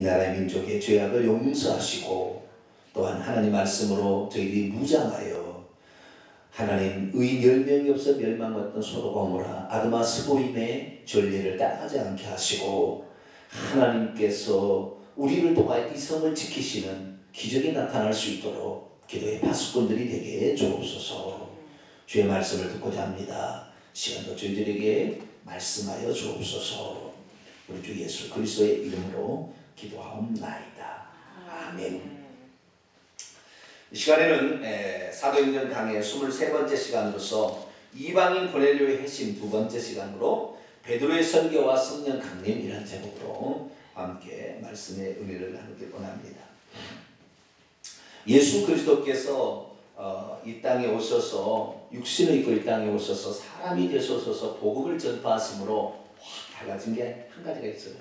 나라의 민족의 죄악을 용서하시고 또한 하나님 말씀으로 저희들이 무장하여 하나님 의인 10명이 없어 멸망받던 소돔과 고모라 아드마 스보임의 전례를 따라가지 않게 하시고 하나님께서 우리를 통하여 이 성을 지키시는 기적이 나타날 수 있도록 기도의 파수꾼들이 되게 주옵소서. 주의 말씀을 듣고자 합니다. 시간도 저희들에게 말씀하여 주옵소서. 우리 주 예수 그리스도의 이름으로 기도하옵나이다. 아멘. 이 시간에는 사도행전 강의 23번째 시간으로서 이방인 고넬료의 회심 2번째 시간으로 베드로의 설교와 성령 강림이라는 제목으로 함께 말씀의 의미를 나누길 원합니다. 예수 그리스도께서 이 땅에 오셔서 육신을 입고 이 땅에 오셔서 사람이 되셔서 복음을 전파하심으로 확 달라진 게 한 가지가 있어요.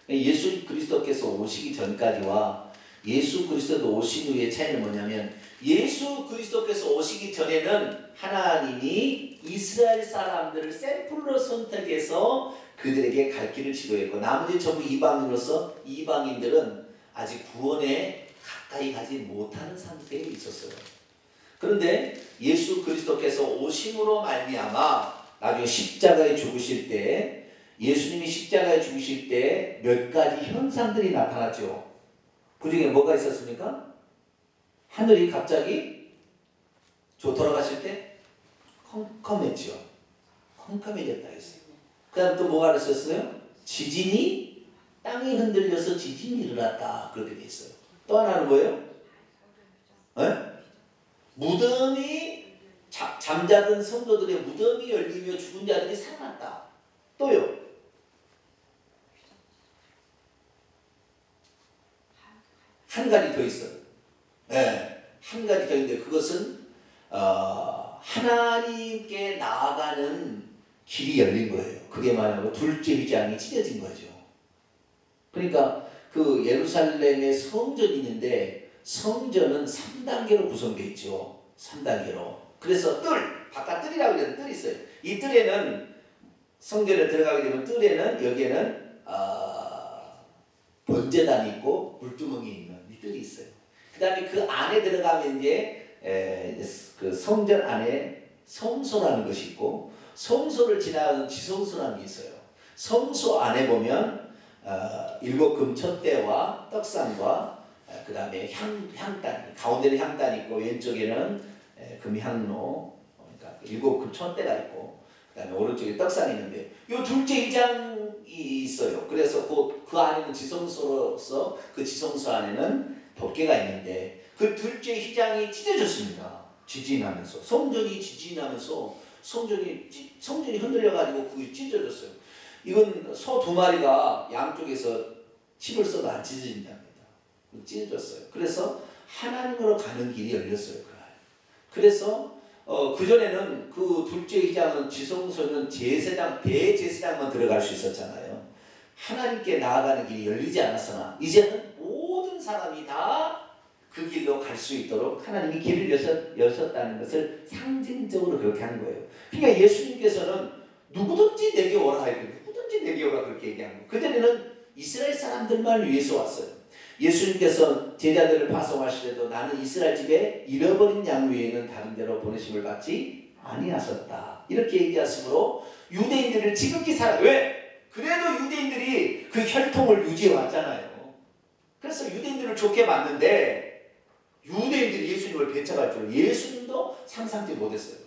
예수 그리스도께서 오시기 전까지와 예수 그리스도 오신 후의 차이는 뭐냐면 예수 그리스도께서 오시기 전에는 하나님이 이스라엘 사람들을 샘플로 선택해서 그들에게 갈 길을 지도했고 나머지 전부 이방인으로서 이방인들은 아직 구원에 가까이 가지 못하는 상태에 있었어요. 그런데 예수 그리스도께서 오심으로 말미암아 나중에 십자가에 죽으실 때 예수님이 십자가에 죽으실 때 몇 가지 현상들이 나타났죠. 그 중에 뭐가 있었습니까? 하늘이 갑자기 돌아가실 때 컴컴했죠. 컴컴해졌다 했어요. 그 다음 또 뭐가 있었어요? 지진이 땅이 흔들려서 지진이 일어났다. 그렇게 돼 있어요. 또 하나는 뭐예요? 무덤이 잠자던 성도들의 무덤이 열리며 죽은 자들이 살아났다. 또요? 한 가지 더 있어요. 한 가지 더 있는데 그것은 하나님께 나아가는 길이 열린 거예요. 그게 말하면 둘째 휘장이 찢어진 거죠. 그러니까 그 예루살렘에 성전이 있는데 성전은 3단계로 구성되어 있죠. 3단계로. 그래서 바깥 뜰이라고 하는 뜰이 있어요. 이 뜰에는 성전에 들어가게 되면 뜰에는 여기에는 번제단이 있고 물두멍이 있는 이 뜰이 있어요. 그 다음에 그 안에 들어가면 이제 그 성전 안에 성소라는 것이 있고 성소를 지나가는 지성소라는 게 있어요. 성소 안에 보면 7금 촛대와 떡상과 그 다음에 향단, 가운데는 향단이 있고 왼쪽에는 금향로, 그러니까 7금 촛대가 있고 그 다음에 오른쪽에 떡상이 있는데 이 둘째 휘장이 있어요. 그래서 그 안에는 지성소로서 그 지성소 안에는 법궤가 있는데 그 둘째 휘장이 찢어졌습니다. 지진하면서 성전이 지진하면서 성전이 흔들려가지고 그게 찢어졌어요. 이건 소 2마리가 양쪽에서 침을 써도 안 찢어진답니다. 찢어졌어요. 그래서 하나님으로 가는 길이 열렸어요. 그날. 그래서 그전에는 그 둘째 휘장은 지성소는 대제사장만 들어갈 수 있었잖아요. 하나님께 나아가는 길이 열리지 않았으나 이제는 모든 사람이 다 그 길로 갈 수 있도록 하나님이 길을 여셨다는 것을 상징적으로 그렇게 하는 거예요. 그러니까 예수님께서는 누구든지 내게 오라 누구든지 내게 오라 그렇게 얘기한 거예요. 그전에는 이스라엘 사람들만 위해서 왔어요. 예수님께서 제자들을 파송하시려도 나는 이스라엘 집에 잃어버린 양 외에는 다른 데로 보내심을 받지 아니하셨다. 이렇게 얘기하시므로 유대인들을 지극히 왜? 그래도 유대인들이 그 혈통을 유지해 왔잖아요. 그래서 유대인들을 좋게 봤는데 유대인들이 예수님을 배척할 줄 예수님도 상상치 못했어요.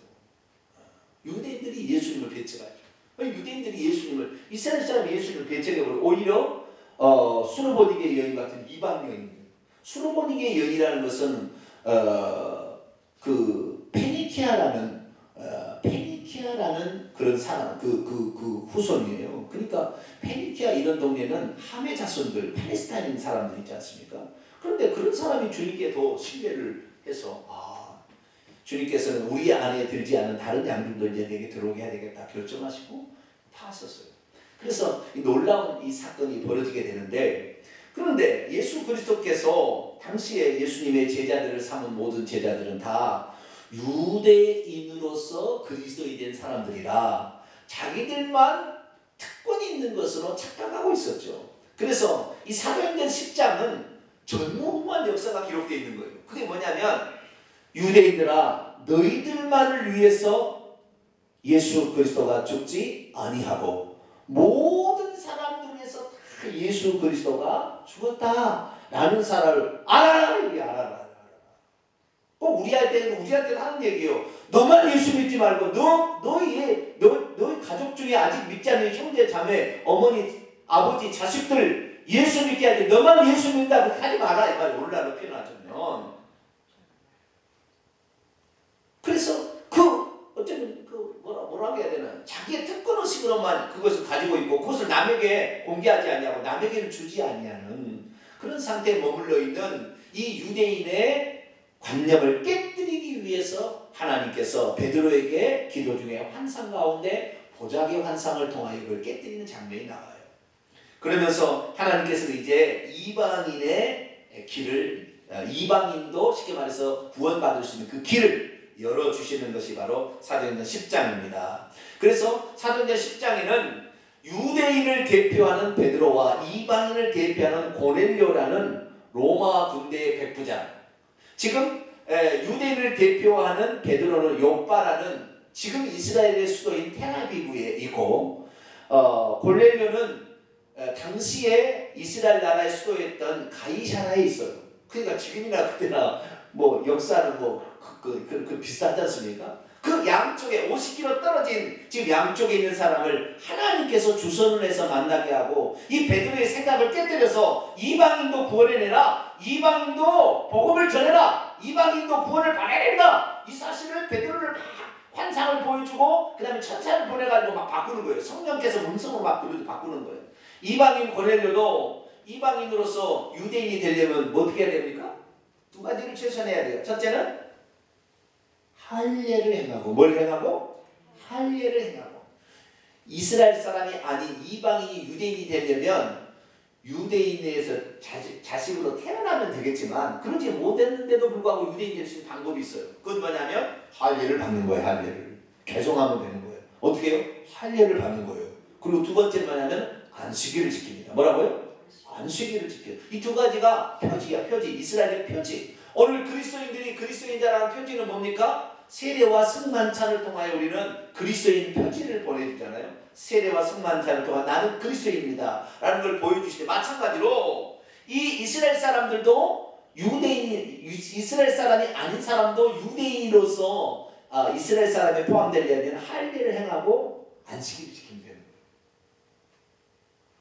유대인들이 예수님을 배척할 줄. 유대인들이 이스라엘 사람이 예수님을 배척해버리고 오히려 수르보니게 여인 같은 이방 여인들. 수르보니게 여인이라는 것은 그 페니키아라는 그런 사람 그 후손이에요. 그러니까 페니키아 이런 동네는 함의 자손들 팔레스타인 사람들 있지 않습니까? 그런데 그런 사람이 주님께 더 신뢰를 해서 주님께서는 우리 안에 들지 않은 다른 양들도 이제 내게 들어오게 해야 되겠다 결정하시고 파셨어요. 그래서 놀라운 이 사건이 벌어지게 되는데 그런데 예수 그리스도께서 당시에 예수님의 제자들을 삼은 모든 제자들은 다 유대인으로서 그리스도인이 된 사람들이라 자기들만 특권이 있는 것으로 착각하고 있었죠. 그래서 이 사도행전 10장은 전무후무한 역사가 기록되어 있는 거예요. 그게 뭐냐면 유대인들아 너희들만을 위해서 예수 그리스도가 죽지 아니하고 모든 사람들 위해서 다 예수 그리스도가 죽었다라는 사실을 알아라. 꼭 우리한테는 하는 얘기예요. 너만 예수 믿지 말고 너희 가족 중에 아직 믿지 않는 형제 자매 어머니 아버지 자식들 예수 믿게 하지 너만 예수 믿는다고 하지 마라 이 말이 오늘날로 표현하자면. 그래서 어쩌면 뭐라고 해야 되나 자기의 특권의식으로만 그것을 가지고 있고 그것을 남에게 공개하지 아니하고 남에게는 주지 아니하는 그런 상태에 머물러 있는 이 유대인의 관념을 깨뜨리기 위해서 하나님께서 베드로에게 기도 중에 환상 가운데 보자기 환상을 통하여 그걸 깨뜨리는 장면이 나와요. 그러면서 하나님께서는 이제 이방인의 길을 이방인도 쉽게 말해서 구원받을 수 있는 그 길을 열어주시는 것이 바로 사도행전 10장입니다. 그래서 사도행전 10장에는 유대인을 대표하는 베드로와 이방인을 대표하는 고넬료라는 로마 군대의 백부장, 지금 유대인을 대표하는 베드로는 요빠라는 지금 이스라엘의 수도인 텔아비브에 있고 고넬료는 당시에 이스라엘 나라의 수도였던 가이사라에 있어요. 그러니까 지금이나 그때나 뭐 역사는 비슷하지 않습니까? 그 양쪽에 50km 떨어진 지금 양쪽에 있는 사람을 하나님께서 주선을 해서 만나게 하고 이 베드로의 생각을 깨뜨려서 이방인도 구원해내라, 이방인도 복음을 전해라, 이방인도 구원을 받아야 된다, 이 사실을 베드로를 막 환상을 보여주고 그 다음에 천사를 보내가지고 막 바꾸는 거예요. 성령께서 음성으로 막 바꾸는 거예요. 이방인 고넬료도 이방인으로서 유대인이 되려면 뭐 어떻게 해야 됩니까? 두 가지를 최소화해야 돼요. 첫째는 할례를 행하고, 뭘 행하고? 할례를 행하고. 이스라엘 사람이 아닌 이방인이 유대인이 되려면 유대인에서 자식으로 태어나면 되겠지만 그러지 못했는데도 불구하고 유대인이 될 수 있는 방법이 있어요. 그건 뭐냐면 할례를 받는 거예요. 할례를 개종하면 되는 거예요. 어떻게 해요? 할례를 받는 거예요. 그리고 두 번째는 뭐냐면 안식일을 지킵니다. 뭐라고요? 안식일을 지켜요. 이 두 가지가 표지야, 표지. 이스라엘의 표지. 오늘 그리스도인들이 그리스도인자라는 표지는 뭡니까? 세례와 승만찬을 통하여 우리는 그리스도인 표지를 보내주잖아요. 세례와 승만찬을 통하여 나는 그리스도인입니다 라는 걸 보여주시되, 마찬가지로 이 이스라엘 사람들도 이스라엘 사람이 아닌 사람도 유대인으로서 이스라엘 사람에 포함되려면 할례를 행하고 안식일을 지키면 되는 거예요.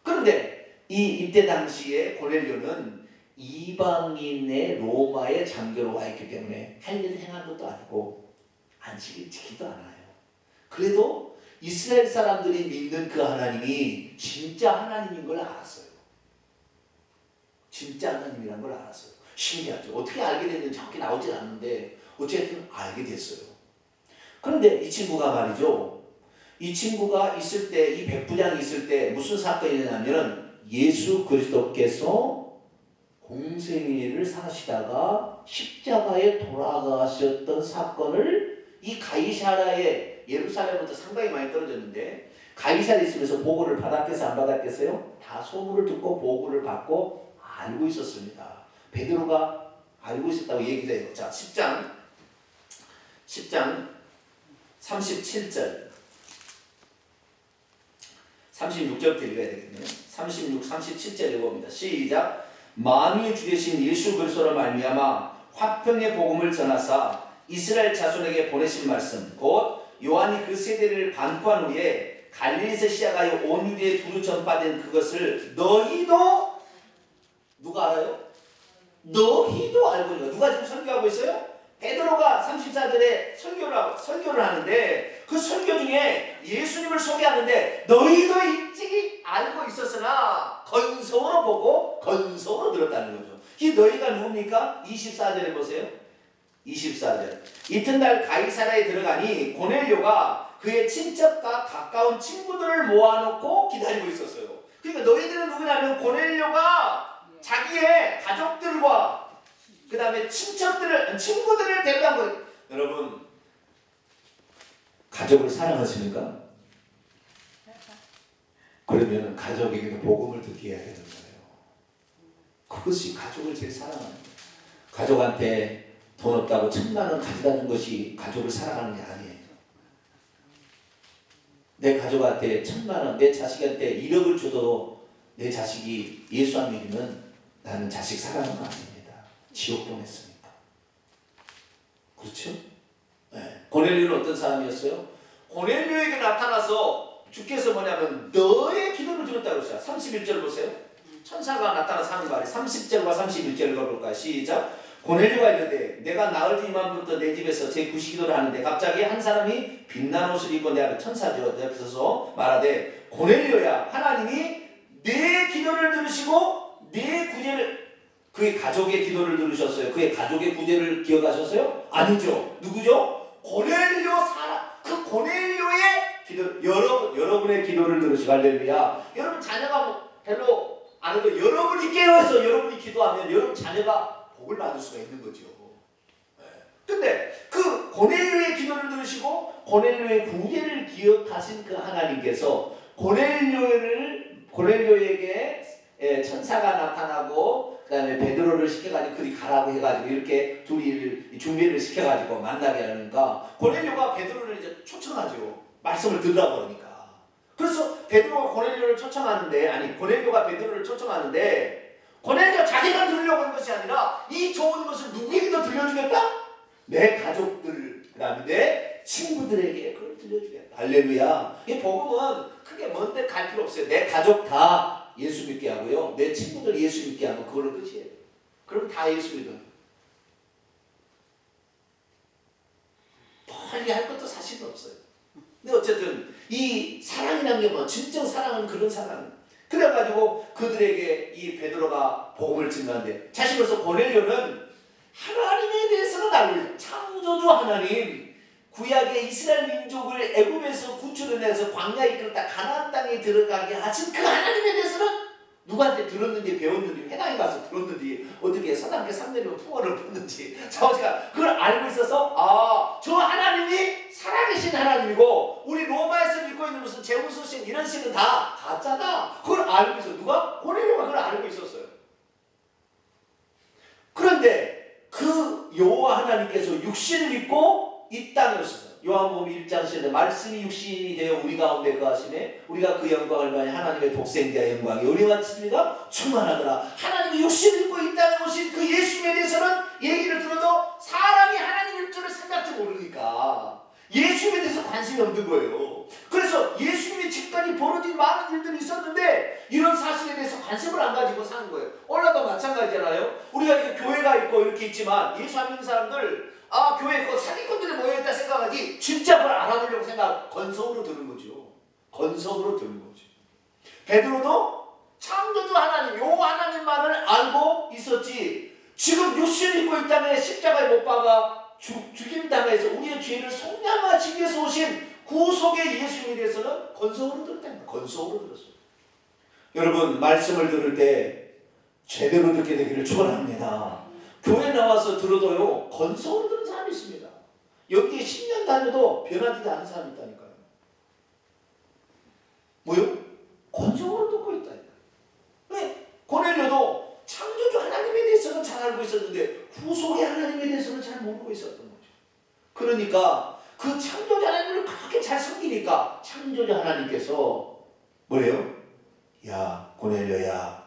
그런데 이때 당시에 고넬료는 이방인의 로마의 장교로 와 있기 때문에 할례를 행한 것도 아니고 안식일 지키지도 않아요. 그래도 이스라엘 사람들이 믿는 그 하나님이 진짜 하나님인 걸 알았어요. 진짜 하나님이란 걸 알았어요. 신기하죠. 어떻게 알게 됐는지 정확히 나오지 않는데 어쨌든 알게 됐어요. 그런데 이 친구가 말이죠. 이 친구가 있을 때, 이 백부장이 있을 때 무슨 사건이 있냐면 예수 그리스도께서 공생애를 사시다가 십자가에 돌아가셨던 사건을 이 가이사라에 예루살렘부터 상당히 많이 떨어졌는데 가이사라에 있으면서 보고를 받았겠어요? 안 받았겠어요? 다 소문을 듣고 보고를 받고 알고 있었습니다. 베드로가 알고 있었다고 얘기해요. 자, 10장 37절 36절부터 읽어야 되겠네요. 36, 37절 읽어봅니다. 시작. 만유의 주 되신 예수 그리스도로 말미암아 화평의 복음을 전하사 이스라엘 자손에게 보내신 말씀 곧 요한이 그 세대를 반포한 후에 갈릴리에서 시작하여 온 유대에 두루 전파된 그것을 너희도 누가 알아요? 너희도 알고 있는 거예요. 누가 지금 설교하고 있어요? 베드로가 34절에 설교를 하는데 그 설교 중에 예수님을 소개하는데 너희도 일찍이 알고 있었으나 건성으로 보고 건성으로 들었다는 거죠. 이 너희가 누굽니까? 24절에 보세요. 24절. 이튿날 가이사라에 들어가니 고넬료가 그의 친척과 가까운 친구들을 모아놓고 기다리고 있었어요. 그러니까 너희들은 누구냐면 고넬료가 자기의 가족들과 그 다음에 친구들을 데려간 거예요. 여러분, 가족을 사랑하십니까? 그러면 가족에게도 복음을 듣게 해야 되는 거예요. 그것이 가족을 제일 사랑하는 거예요. 가족한테 돈 없다고 1,000만 원 가져다 준 것이 가족을 사랑하는 게 아니에요. 내 가족한테 1,000만 원, 내 자식한테 1억을 줘도 내 자식이 예수 안 믿으면 나는 자식 사랑하는 거 아닙니다. 지옥 보냈으니까. 그렇죠? 네. 고넬료는 어떤 사람이었어요? 고넬료에게 나타나서 주께서 뭐냐면 너의 기도를 들었다고 했어요. 31절 보세요. 천사가 나타나서 하는 말이 30절과 31절을 볼까요? 시작. 고넬료가 이르되 내가 나흘 전 이맘부터 내 집에서 제 구시기도를 하는데 갑자기 한 사람이 빛난 옷을 입고 내 앞에 천사죠. 내 앞에 서서 말하되 고넬료야, 하나님이 내 기도를 들으시고 내 구제를, 그의 가족의 기도를 들으셨어요. 그의 가족의 구제를 기억하셨어요? 아니죠. 누구죠? 고넬료 사람, 그 고넬료의 기도, 여러분의 기도를 들으시고, 할렐루야. 여러분 자녀가 별로 안 해도 여러분이 깨어서 여러분이 기도하면 여러분 자녀가 복을 받을 수가 있는 거죠. 근데 그 고넬료의 기도를 들으시고 고넬료의 구제를 기억하신 그 하나님께서 고넬료에게 천사가 나타나고 그 다음에 베드로를 시켜가지고 그리 가라고 해가지고 이렇게 둘이 준비를 시켜가지고 만나게 하니까 고넬료가 베드로를 이제 초청하죠. 말씀을 들으라고 그러니까. 그래서 베드로가 고넬료를 초청하는데, 아니 고넬료가 베드로를 초청하는데, 고넬료 자기가 들으려고 한 것이 아니라 이 좋은 것을 누구에게도 들려주겠다? 내 가족들, 그 다음에 내 친구들에게 그걸 들려주겠다. 할렐루야. 이 복음은 크게 먼데 갈 필요 없어요. 내 가족 다 예수 믿게 하고요, 내 친구들 예수 믿게 하면 그걸로 끝이에요. 그럼 다 예수 믿어요. 빨리 할 것도 사실은 없어요. 근데 어쨌든 이 사랑이라는 게 뭐, 진정 사랑은 그런 사랑. 그래가지고 그들에게 이 베드로가 복음을 전하는데, 자신으로서 고넬료는 하나님에 대해서는 알고 있어요. 창조주 하나님, 구약의 이스라엘 민족을 애굽에서 구출해내서 광야에 이끌었다 가나안 땅에 들어가게 하신 그 하나님에 대해서는 누구한테 들었는지 배웠는지, 회당에 가서 들었는지, 어떻게 사단계 3내리면 풍어를 봤는지 자오지가 그걸 알고 있어서, 아, 저 하나님이 살아계신 하나님이고 우리 로마에서 믿고 있는 무슨 제우스 신 이런 신은 다 가짜다, 그걸 알고 있어요. 누가? 고넬료가 그걸 알고 있었어요. 그런데 그 여호와 하나님께서 육신을 입고 이 땅에 오셨어요. 요한복음 1장 10절에 말씀이 육신이 되어 우리 가운데 거하시네 우리가 그 영광을 보니 하나님의 독생자의 영광이 우리와 친리가 충만하더라. 하나님이 육신을 입고 이 땅에 오신 그 예수님에 대해서는 얘기를 들어도 사람이 하나님일 줄을 생각도 모르니까 예수님에 대해서 관심이 없는 거예요. 그래서 예수님의 직관이 벌어진 많은 일들이 있었는데 이런 사실에 대해서 관심을 안 가지고 사는 거예요. 오늘도 마찬가지잖아요. 우리가 이렇게 교회가 있고 이렇게 있지만 예수 안 믿는 사람들, 아, 교회에 그 사기꾼들이 모여있다 생각하지 진짜 그걸 알아보려고 생각, 건성으로 드는 거죠. 건성으로 드는 거죠. 베드로도 창조주 하나님, 요 하나님만을 알고 있었지, 지금 육신을 입고 이 땅에 십자가에 못 박아 죽임당해서 우리의 죄를 속량하시기 위해서 오신 구속의 예수님에 대해서는 건성으로 들었다. 건성으로 들었어요. 여러분, 말씀을 들을 때 제대로 듣게 되기를 축원합니다. 교회 나와서 들어도요, 건성으로 듣는 사람이 있습니다. 여기에 10년 다녀도 변화되지 않은 사람이 있다니까요. 뭐요? 건성으로 듣고 있다니까요. 왜? 고넬료도 창조주 하나님에 대해서는 잘 알고 있었는데 구속의 하나님에 대해서는 잘 모르고 있었던 거죠. 그러니까 그 창조주 하나님을 그렇게 잘 섬기니까 창조주 하나님께서 뭐래요? 야, 고넬료야,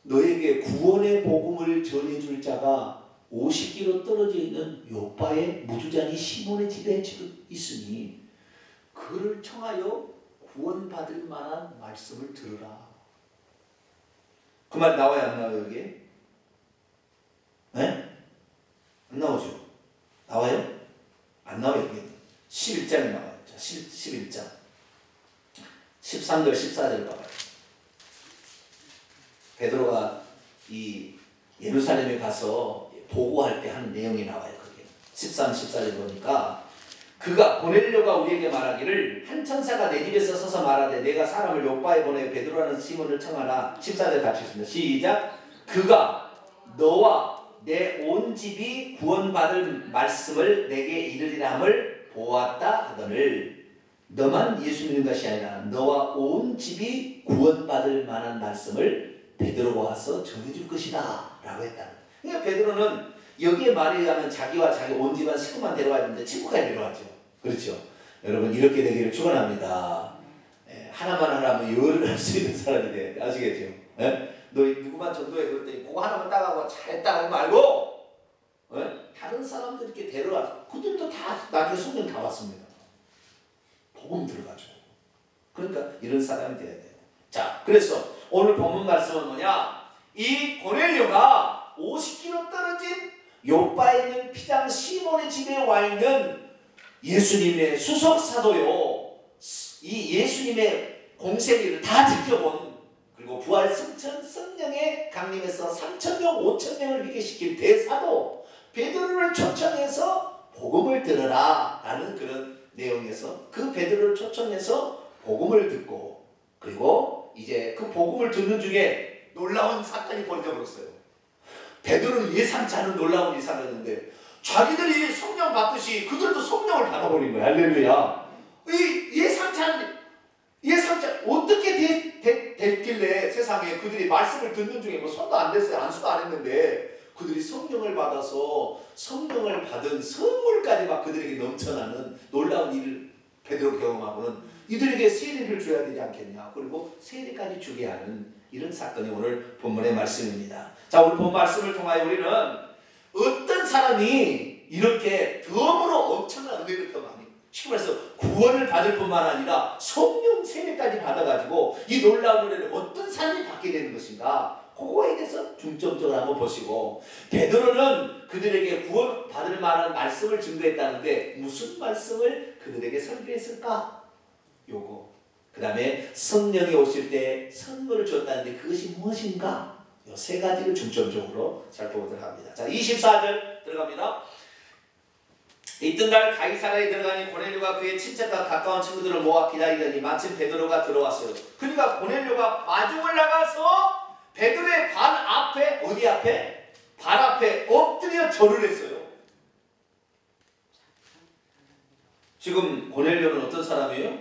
너에게 구원의 복음을 전해줄 자가 50km 떨어져 있는 요빠의 무주장이 시몬의 집에 지금 있으니 그를 청하여 구원받을 만한 말씀을 들으라. 그 말 나와요, 안 나와요, 여기에? 네? 안 나오죠? 나와요? 안 나와요, 여기. 11장에 나와요. 자, 11장. 13절, 14절 봐봐요. 베드로가 이 예루살렘에 가서 보고할 때 하는 내용이 나와요. 그게 13, 14절 보니까 그가 고넬료가 우리에게 말하기를 한 천사가 내 집에서 서서 말하되 내가 사람을 요빠에 보내 베드로라는 시몬을 청하라. 14절 같이 있습니다. 시작. 그가 너와 내 온 집이 구원받을 말씀을 내게 이르리라 함을 보았다 하거늘, 너만 예수 믿는 것이 아니라 너와 온 집이 구원받을 만한 말씀을 베드로가 와서 전해줄 것이다 라고 했다는 거예요. 그러니까 베드로는 여기에 말에 의하면 자기와 자기 온 집안 식구만 데려와야 되는데 친구까지 데려왔죠. 그렇죠. 여러분 이렇게 되기를 축원합니다. 하나만 하라면 열을 할 수 있는 사람이 돼. 아시겠죠? 너 누구만 전도해 그랬더니 그거 하나만 따가고 잘했다 하지 말고 다른 사람들 이렇게 데려와서 그들도 다 나중에 성령 다 왔습니다. 복음 들어가죠. 그러니까 이런 사람이 돼야 돼요. 자, 그래서 오늘 본문 말씀은 뭐냐? 이 고넬료가 50km 떨어진 요바에 있는 피장 시몬의 집에 와 있는 예수님의 수석 사도요. 이 예수님의 공생애를 다 지켜본, 그리고 부활 승천 성령의 강림에서 3,000명 5,000명을 믿게 시킨 대사도 베드로를 초청해서 복음을 들으라 라는 그런 내용에서 그 베드로를 초청해서 복음을 듣고, 그리고 이제 그 복음을 듣는 중에 놀라운 사건이 벌어져버렸어요. 베드로는 예상치 않은 놀라운 일이 생겼는데 자기들이 성령 받듯이 그들도 성령을 받아버린 거야. 할렐루야. 예상치 않은 어떻게 됐길래 세상에 그들이 말씀을 듣는 중에 뭐 손도 안 댔어요. 안수도 안 했는데 그들이 성령을 받아서 성령을 받은 선물까지 막 그들에게 넘쳐나는 놀라운 일을 베드로 경험하고는 이들에게 세례를 줘야 되지 않겠냐. 그리고 세례까지 주게 하는 이런 사건이 오늘 본문의 말씀입니다. 자, 오늘 본 말씀을 통하여 우리는 어떤 사람이 이렇게 덤으로 엄청난 은혜를 더 많이, 쉽게 말해서 구원을 받을 뿐만 아니라 성령 세례까지 받아가지고 이 놀라운 은혜를 어떤 사람이 받게 되는 것인가, 그거에 대해서 중점적으로 한번 보시고, 베드로는 그들에게 구원 받을 만한 말씀을 증거했다는데 무슨 말씀을 그들에게 설교했을까? 요거. 그 다음에 성령이 오실 때 선물을 줬다는데 그것이 무엇인가? 이 세 가지를 중점적으로 살펴보도록 합니다. 자, 24절 들어갑니다. 이튿날 가이사랴에 들어가니 고넬료가 그의 친척과 가까운 친구들을 모아 기다리더니 마침 베드로가 들어왔어요. 그러니까 고넬료가 마중을 나가서 베드로의 발 앞에, 어디 앞에? 발 앞에 엎드려 절을 했어요. 지금 고넬료는 어떤 사람이에요?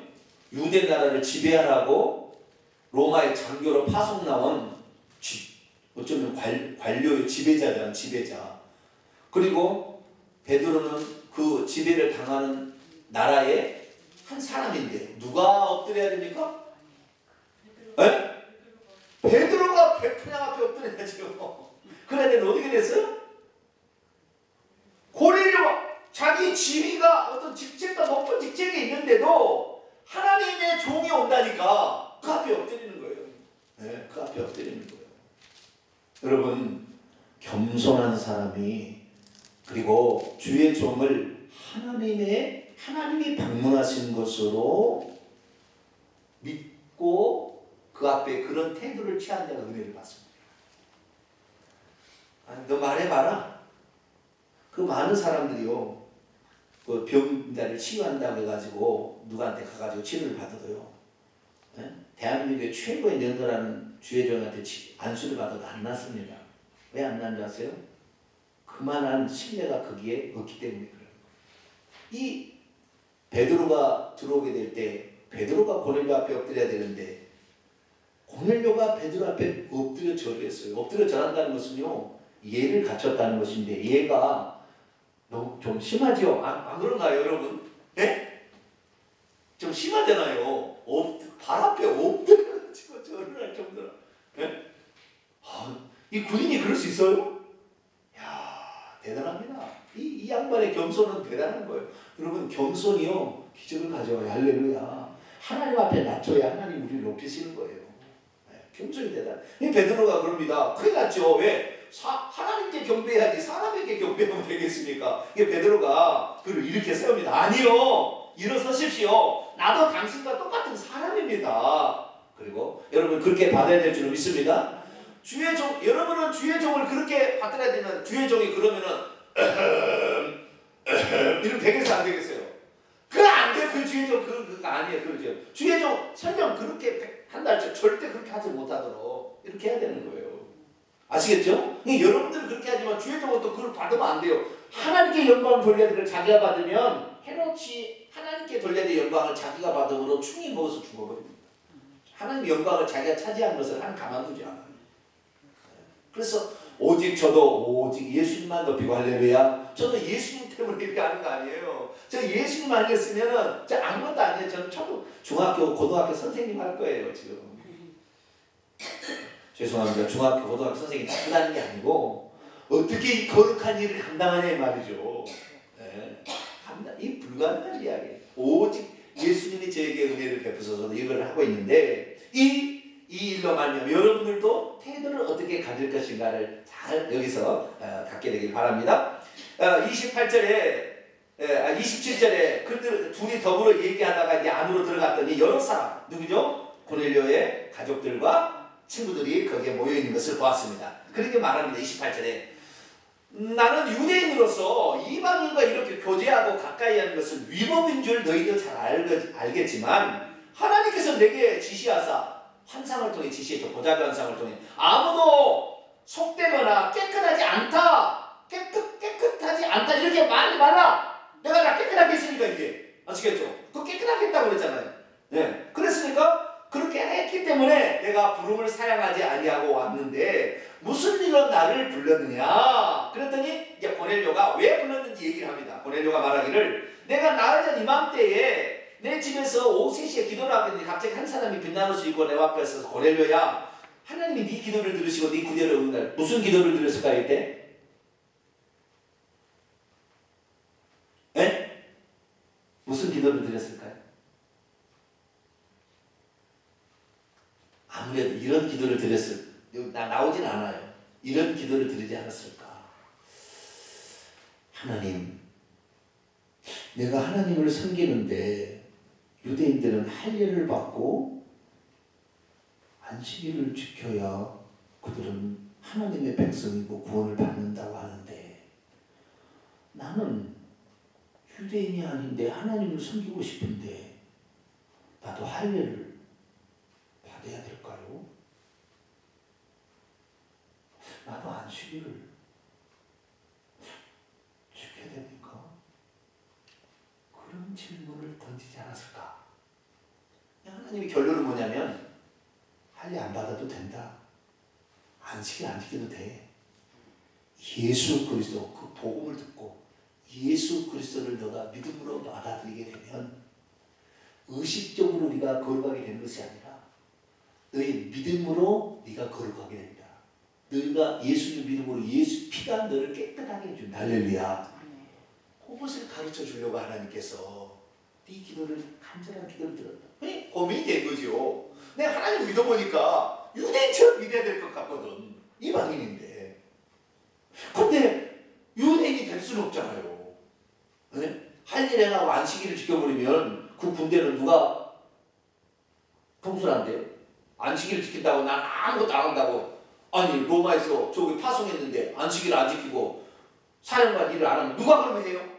유대 나라를 지배하라고 로마의 장교로 파송 나온 어쩌면 관료의 지배자잖아, 지배자. 그리고 베드로는 그 지배를 당하는 나라의 한 사람인데 누가 엎드려야 됩니까? 베드로가 그냥 앞에 엎드려야죠. 그래야 되는 어떻게 됐어요? 고넬료가 자기 지위가 어떤 직책과 높은 직책이 있는데도 하나님의 종이 온다니까 그 앞에 엎드리는 거예요. 그 앞에 엎드리는 거예요. 여러분, 겸손한 사람이, 그리고 주의 종을 하나님이 방문하신 것으로 믿고 그 앞에 그런 태도를 취한 자가 은혜를 받습니다. 아니, 너 말해봐라. 그 많은 사람들이요, 그 병자를 치유한다고 해가지고 누구한테 가가지고 치료를 받아도요, 대한민국의 최고의 능도라는 주의 종한테 안수를 받아도 안 낫습니다. 왜 안 나는 줄 아세요? 그만한 신뢰가 거기에 없기 때문에 그래요. 이 베드로가 들어오게 될 때 베드로가 고넬료 앞에 엎드려야 되는데 고넬료가 베드로 앞에 엎드려 절했어요. 엎드려 절한다는 것은요, 예를 갖췄다는 것인데 예가 너무 좀 심하죠? 안 그런가요, 여러분? 네? 좀 심하잖아요. 발 앞에 엎드려가지고 절을 할 정도로. 네? 이 군인이 그럴 수 있어요? 이야, 대단합니다. 이 양반의 겸손은 대단한 거예요. 여러분, 겸손이요, 기적을 가져와요. 할렐루야. 하나님 앞에 낮춰야 하나님 우리를 높이시는 거예요. 겸손이 대단. 이 베드로가 그럽니다. 큰일 났죠. 왜? 하나님께 경배해야지 사람에게 경배하면 되겠습니까? 이게 베드로가 그를 이렇게 세웁니다. 아니요, 일어서십시오. 나도 당신과 똑같은 사람입니다. 그리고 여러분, 그렇게 받아야 될 줄은 믿습니다. 주의 종, 여러분은 주의 종을 그렇게 받아야 되면 주의 종이 그러면은 이러면 되겠어요, 안 되겠어요? 그거 안 돼요. 그 주의 종 그거 아니에요. 그렇죠. 주의 종 설령 그렇게 한다 할지 절대 그렇게 하지 못하도록 이렇게 해야 되는 거예요. 아시겠죠? 여러분들은 그렇게 하지만 주의 종은 또 그걸 받으면 안 돼요. 하나님께 영광을 돌려야 되는 자기가 받으면 해놓지, 하나님께 돌려야 될 영광을 자기가 받음으로 충이 먹어서 죽어버립니다. 하나님의 영광을 자기가 차지한 것을 하나님 가만두지 않아요. 그래서 오직 저도 오직 예수님만 높이고 할렐루야. 저도 예수님 때문에 이렇게 하는 거 아니에요. 저 예수님 아니었으면은 저 아무것도 아니에요. 저는 중학교, 고등학교 선생님 할 거예요 지금. 죄송합니다. 중학교, 고등학교 선생님 나쁘다는 게 아니고 어떻게 이 거룩한 일을 감당하냐 이 말이죠. 네. 이 불가능한 이야기예요. 오직 예수님이 저에게 은혜를 베푸셔서 이걸 하고 있는데 이 일로 말미암아 여러분들도 태도를 어떻게 가질 것인가를 잘 여기서 갖게 되길 바랍니다. 27절에 그들 둘이 더불어 얘기하다가 이제 안으로 들어갔더니 여러 사람 누구죠? 고넬료의 가족들과 친구들이 거기에 모여 있는 것을 보았습니다. 그렇게 말합니다. 28절에 나는 유대인으로서 이방인과 이렇게 교제하고 가까이 하는 것은 위법인 줄 너희도 잘 알겠지만 하나님께서 내게 지시하사 환상을 통해 지시했죠. 보자기 환상을 통해 아무도 속되거나 깨끗하지 않다 이렇게 말하지 마라. 내가 다 깨끗하게 했으니까 이게 아시겠죠? 그 깨끗하게 했다고 그랬잖아요. 네. 그랬으니까 그렇게 했기 때문에 내가 부름을 사양하지 아니하고 왔는데 무슨 일로 나를 불렀느냐? 그랬더니 이제 고넬료가 왜 불렀는지 얘기를 합니다. 고넬료가 말하기를 내가 나흘 전 이맘때에 내 집에서 오후 3시에 기도를 하고 있는데 갑자기 한 사람이 빛나는 입고 내 앞에 서서 고넬료야 하나님이 네 기도를 들으시고 네 구제를 응답. 무슨 기도를 들으실까요 이때? 에? 무슨 기도를 드렸을까요? 아무래도 이런 기도를 나오진 않아요. 이런 기도를 드리지 않았을까? 하나님, 내가 하나님을 섬기는데 유대인들은 할례를 받고 안식일을 지켜야 그들은 하나님의 백성이고 구원을 받는다고 하는데 나는 유대인이 아닌데 하나님을 섬기고 싶은데 나도 할례를 받아야 될까요? 나도 안식일을 지켜야 됩니까? 그런 질문을 던지지 않았을까? 하나님의 결론은 뭐냐면 할례 안 받아도 된다. 안식일 안 지켜도 돼. 예수 그리스도 그 복음을 듣고 예수 그리스도를 너가 믿음으로 받아들이게 되면 의식적으로 네가 거룩하게 되는 것이 아니라 너의 믿음으로 네가 거룩하게 됩니다. 너희가 예수를 믿음으로 예수 피가 너를 깨끗하게 해준다. 할렐루야. 그것을 가르쳐 주려고 하나님께서 네 기도를 간절한 기도를 들었다. 고민이 된 거죠. 내가 하나님 믿어보니까 유대인처럼 믿어야 될 것 같거든. 이방인인데. 근데 유대인이 될 수는 없잖아요. 네? 할례를 하고 안식일을 지켜버리면 그 군대는 누가 통솔한대요? 안식일을 지킨다고 난 아무것도 안 한다고. 아니 로마에서 저기 파송했는데 안식일을 안 지키고 사령관 일을 안 하면 누가 그러면 해요?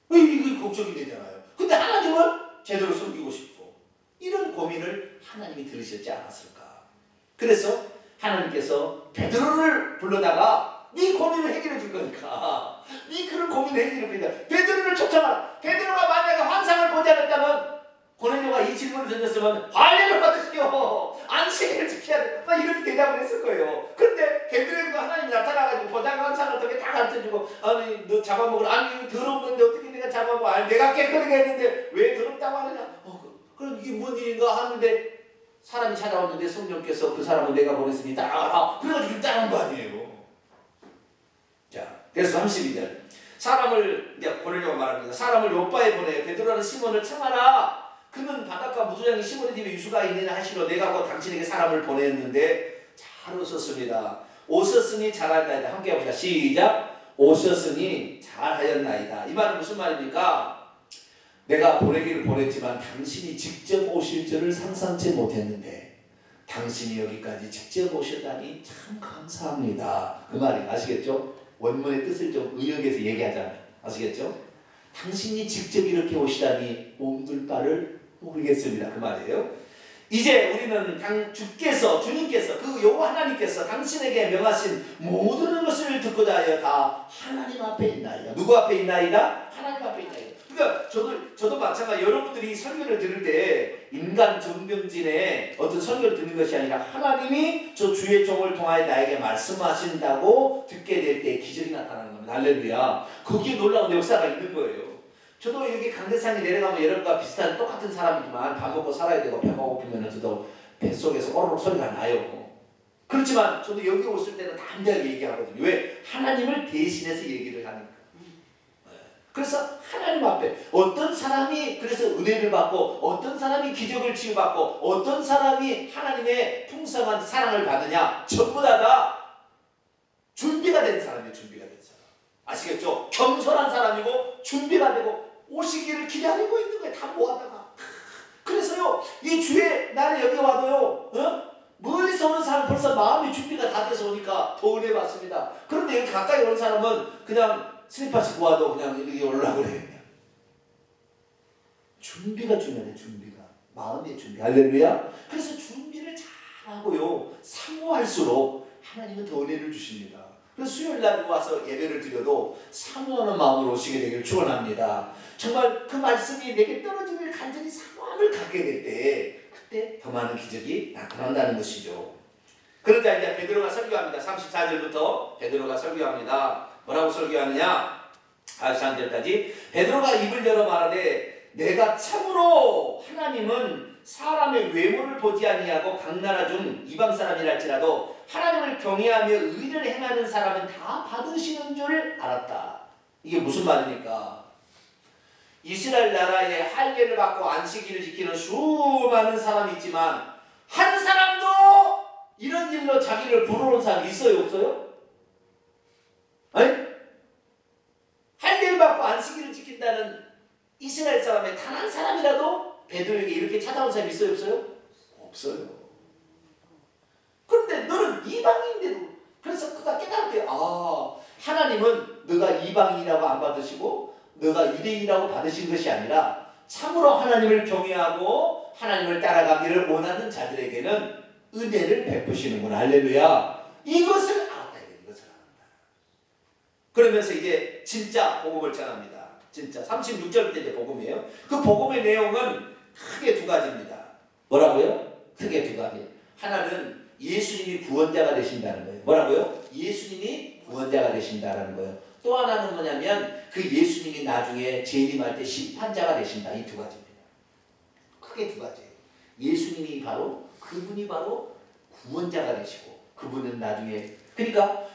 이거 걱정이 되잖아요. 근데 하나님은 제대로 섬기고 싶고 이런 고민을 하나님이 들으셨지 않았을까? 그래서 하나님께서 베드로를 불러다가 네 고민을 해결해 줄 거니까 네 그런 고민을 해결해 줄 거니까 베드로를 초청하라. 베드로가 만약에 환상을 보지 않았다면 고넬료가 이 질문을 던졌으면 할례를 받으시오. 안식일을 지켜야 돼. 막 이렇게 대답을 했을 거예요. 근데 베드로에도 하나님이 나타나가지고 보자기 환상을 어떻게 다 가르쳐주고 아니 너 잡아먹으라. 아니 이거 더러운데 어떻게 내가 잡아먹어. 아니 내가 깨끗하게 했는데 왜 더럽다고 하느냐. 그럼 이게 뭔 일인가 하는데 사람이 찾아왔는데 성령께서 그 사람은 내가 보냈으니 따라와. 그래가지고 따라온 거 아니에요. 자, 그래서 32절 사람을 이제 고넬료가 말합니다. 사람을 요바에 보내 베드로라는 시몬을 청하라. 그는 바닷가 무도장이 시몬의 집에 유수가 있느냐 하시로 내가 곧 당신에게 사람을 보냈는데 잘 오셨습니다. 오셨으니 잘하였나이다. 함께 해보자. 시작. 오셨으니 잘하였나이다. 이 말은 무슨 말입니까? 내가 보내기를 보냈지만 당신이 직접 오실 줄을 상상치 못했는데 당신이 여기까지 직접 오셨다니 참 감사합니다. 그 말이 아시겠죠? 원문의 뜻을 좀 의역해서 얘기하자면 아시겠죠? 당신이 직접 이렇게 오시다니 몸둘 바를 모르겠습니다. 그 말이에요. 이제 우리는 주님께서 그 여호와 하나님께서 당신에게 명하신 모든 것을 듣고자 하여 다 하나님 앞에 있나이다. 누구 앞에 있나이다? 하나님 앞에 있나이다. 그러니까 저도 마찬가지 여러분들이 설교를 들을 때 인간 정병진의 어떤 설교를 듣는 것이 아니라 하나님이 저 주의 종을 통하여 나에게 말씀하신다고 듣게 될 때 기적이 나타나는 겁니다. 할렐루야. 거기에 놀라운 역사가 있는 거예요. 저도 이렇게 강대상에 내려가면 여러분과 비슷한 똑같은 사람이지만 밥 먹고 살아야 되고 배가 고프면 저도 뱃속에서 오르륵 소리가 나요. 그렇지만 저도 여기 오실 때는 담대하게 얘기하거든요. 왜? 하나님을 대신해서 얘기를 하니까. 그래서 하나님 앞에 어떤 사람이 그래서 은혜를 받고 어떤 사람이 기적을 치유받고 어떤 사람이 하나님의 풍성한 사랑을 받느냐, 전부 다 준비가 된 사람이에요. 준비가 된 사람. 아시겠죠? 겸손한 사람이고 준비가 되고 오시기를 기다리고 있는 거예요. 다 모아다가. 그래서요, 이 주의 날에 여기 와도요, 멀리서 오는 사람 벌써 마음의 준비가 다 돼서 오니까 더 은혜 받습니다. 그런데 여기 가까이 오는 사람은 그냥 슬리퍼 신고 와도 그냥 이렇게 올라오고 그래요. 준비가 중요해. 준비가. 마음의 준비. 할렐루야. 그래서 준비를 잘하고요, 사모할수록 하나님은 더 은혜를 주십니다. 그래서 수요일날 와서 예배를 드려도 사모하는 마음으로 오시게 되기를 축원합니다. 정말 그 말씀이 내게 떨어지길 간절히 사모함을 갖게 될 때 그때 더 많은 기적이 나타난다는 것이죠. 그러자 이제 베드로가 설교합니다. 34절부터 베드로가 설교합니다. 뭐라고 설교하느냐? 43절까지 베드로가 입을 열어 말하되 내가 참으로 하나님은 사람의 외모를 보지 아니하고 각 나라 중 이방 사람이랄지라도 하나님을 경외하며 의를 행하는 사람은 다 받으시는 줄 알았다. 이게 무슨 말입니까? 이스라엘 나라에 할례를 받고 안식일을 지키는 수많은 사람이 있지만 한 사람도 이런 일로 자기를 부러운 사람이 있어요? 없어요? 아니? 할례를 받고 안식일을 지킨다는 이스라엘 사람의 단 한 사람이라도 베드로에게 이렇게 찾아온 사람이 있어요? 없어요? 없어요. 그런데 너는 이방인인데도, 그래서 그가 깨달을 때, 하나님은 너가 이방인이라고 안 받으시고 너가 유대인이라고 받으신 것이 아니라 참으로 하나님을 경외하고 하나님을 따라가기를 원하는 자들에게는 은혜를 베푸시는구나. 할렐루야. 이것을 알았다. 이것을 알았다. 그러면서 이제 진짜 복음을 전합니다. 진짜 36절부터 이제 복음이에요. 그 복음의 내용은 크게 두 가지입니다. 뭐라고요? 크게 두 가지. 하나는 예수님이 구원자가 되신다는 거예요. 뭐라고요? 예수님이 구원자가 되신다는 거예요. 또 하나는 뭐냐면 그 예수님이 나중에 재림할 때 심판자가 되신다. 이 두 가지입니다. 크게 두 가지예요. 예수님이 그분이 바로 구원자가 되시고 그분은 나중에, 그러니까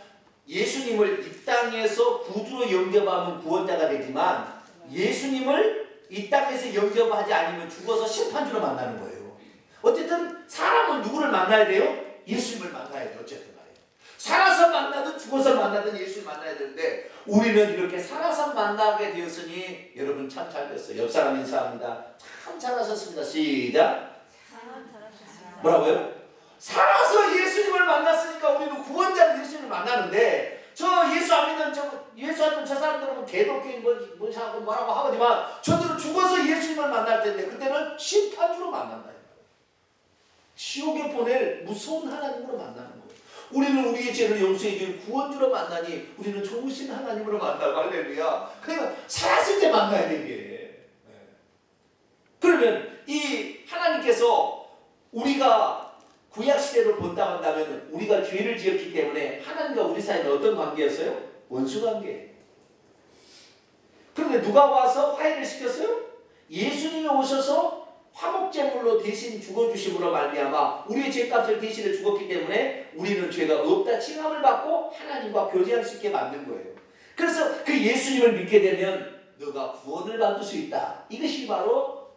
예수님을 이 땅에서 구주로 영접하면 구원자가 되지만 예수님을 이 땅에서 영접하지 않으면 죽어서 심판주로 만나는 거예요. 어쨌든 사람은 누구를 만나야 돼요? 예수님을 만나야 돼요. 어쨌든 말이에요. 살아서 만나든 죽어서 만나든 예수를 만나야 되는데 우리는 이렇게 살아서 만나게 되었으니 여러분 참 잘 됐어요. 옆 사람 인사합니다. 참 잘하셨습니다. 시작. 뭐라고요? 살아서 예수님을 만났으니까 우리는 구원자는 예수님을 만나는데 저 예수 안 믿는 저 사람들은 개독교인 뭐하고 뭐라고 하지만 저들은 죽어서 예수님을 만날 텐데 그때는 심판주로 만난다. 지옥에 보낼 무서운 하나님으로 만나는 거예요. 우리는 우리의 죄를 용서해 줄 구원주로 만나니 우리는 좋으신 하나님으로 만나고. 할렐루야. 그러니까 살았을 때 만나야 되는 게. 그러면 이 하나님께서 우리가 구약시대를 본다고 한다면 우리가 죄를 지었기 때문에 하나님과 우리 사이는 어떤 관계였어요? 원수관계. 그런데 누가 와서 화해를 시켰어요? 예수님이 오셔서 화목제물로 대신 죽어주심으로 말미암아 우리의 죄값을 대신해 죽었기 때문에 우리는 죄가 없다 칭함을 받고 하나님과 교제할 수 있게 만든 거예요. 그래서 그 예수님을 믿게 되면 너가 구원을 받을 수 있다. 이것이 바로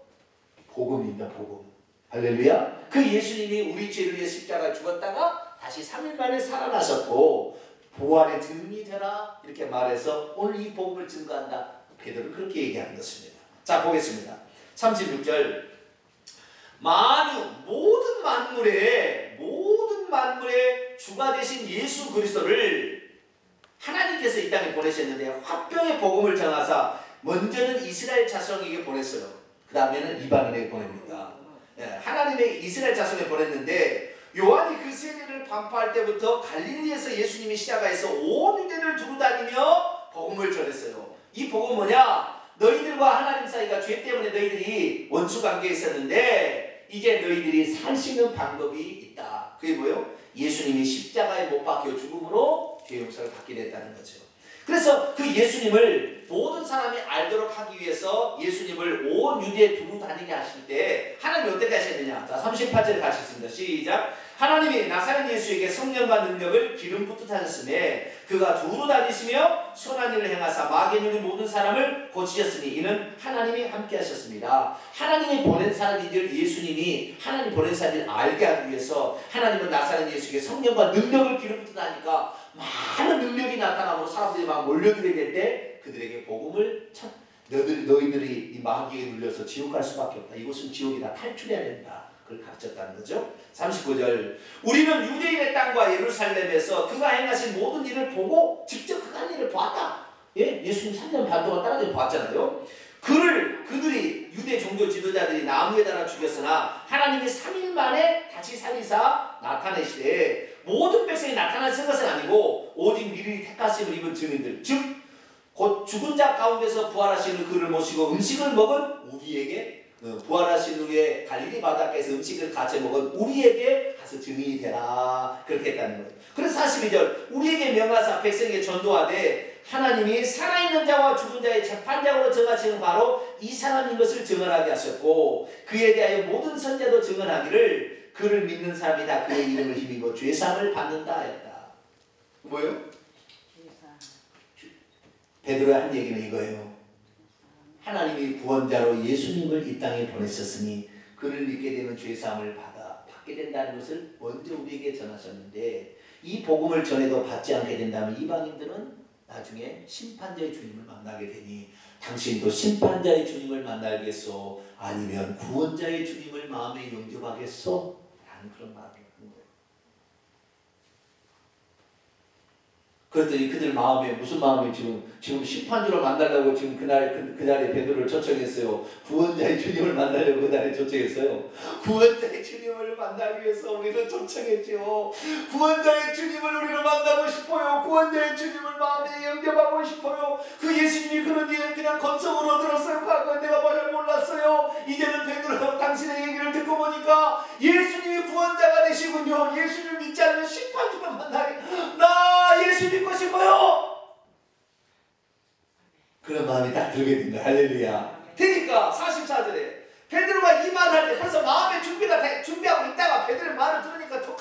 복음입니다. 복음. 할렐루야. 그 예수님이 우리 죄를 위해 십자가에 죽었다가 다시 3일 만에 살아나셨고 부활의 증인이 되라 이렇게 말해서 오늘 이 복음을 증거한다. 베드로는 그렇게 얘기하는 것입니다. 자 보겠습니다. 36절 모든 만물의 주가 되신 예수 그리스도를 하나님께서 이 땅에 보내셨는데 화평의 복음을 전하사 먼저는 이스라엘 자손에게 보냈어요. 그 다음에는 이방인에게 보냅니다. 하나님의 이스라엘 자손에 보냈는데 요한이 그 세례를 반포할 때부터 갈릴리에서 예수님이 시작해서 온 유대를 두루 다니며 복음을 전했어요. 이 복음은 뭐냐? 너희들과 하나님 사이가 죄 때문에 너희들이 원수 관계에 있었는데 이제 너희들이 살 수 있는 방법이 있다. 그게 뭐예요? 예수님이 십자가에 못 박혀 죽음으로 죄 용서를 받게 됐다는 거죠. 그래서 그 예수님을 모든 사람이 알도록 하기 위해서 예수님을 온 유대에 두루 다니게 하실 때 하나님이 어떻게 하셨느냐. 자, 38절 같이 읽습니다. 시작. 하나님이 나사렛 예수에게 성령과 능력을 기름 붓듯 하셨으며 그가 두루 다니시며 선한 일을 행하사 마귀에 눌린 모든 사람을 고치셨으니 이는 하나님이 함께 하셨습니다. 하나님이 보낸 사람이들 예수님이 하나님 보낸 사람을 알게 하기 위해서 하나님은 나사렛 예수에게 성령과 능력을 기름 붓듯 하니까 많은 능력이 나타나고 사람들이 막 몰려들게 될 때 그들에게 복음을 너희들이 이 마귀에 눌려서 지옥 갈 수밖에 없다. 이곳은 지옥이다. 탈출해야 된다. 그걸 가르쳤다는 거죠. 39절. 우리는 유대인의 땅과 예루살렘에서 그가 행하신 모든 일을 보고 직접 그가 한 일을 보았다. 예? 예수님 3년 반 동안 따라다니 보았잖아요. 그들이 유대 종교 지도자들이 나무에 달아 죽였으나 하나님이 3일 만에 다시 살리사 나타내시되 모든 백성이 나타나신 것은 아니고 오직 미리 택하심을 입은 증인들 즉 곧 죽은 자 가운데서 부활하시는 그를 모시고 음식을 먹은 우리에게 부활하신 후에 갈릴리 바닷가에서 음식을 같이 먹은 우리에게 가서 증인이 되라. 그렇게 했다는 거예요. 그래서 42절. 우리에게 명하사 백성에게 전도하되 하나님이 살아있는 자와 죽은 자의 재판장으로 정하시는 바로 이 사람인 것을 증언하게 하셨고 그에 대하여 모든 선자도 증언하기를 그를 믿는 사람이 다 그의 이름을 힘입어 죄사함을 받는다 하였다. 뭐예요? 베드로가 한 얘기는 이거예요. 하나님이 구원자로 예수님을 이 땅에 보내셨으니 그를 믿게 되면 죄사함을 받게 된다는 것을 먼저 우리에게 전하셨는데 이 복음을 전해도 받지 않게 된다면 이방인들은 나중에 심판자의 주님을 만나게 되니 당신도 심판자의 주님을 만나겠소? 아니면 구원자의 주님을 마음에 영접하겠소? 라는 그런 말을 하는 거예요. 그랬더니 그들 마음에 무슨 마음이 지금 심판주를 만나려고 지금 그날에 베드로를 초청했어요. 구원자의 주님을 만나려고 그날에 초청했어요. 구원자의 주님을 만나기 위해서 우리를 초청했죠. 구원자의 주님을 우리를 만나고 싶어요. 구원자의 주님을 마음에 영접하고 싶어요. 그 예수님이 그런 일을 그냥 건성으로 들었어요. 과거에 내가 잘 몰랐어요. 이제는 베드로 당신의 얘기를 듣고 보니까 예수님이 구원자가 되시군요. 예수님을 믿지 않으면 심판주만 만나게. 나 예수 믿고 싶어요. 그런 마음이 딱 들게 된 거야. 할렐루야. 그러니까 44절에 베드로가 이 말을 할 때 벌써 마음의 준비하고 있다가 베드로의 말을 들으니까 또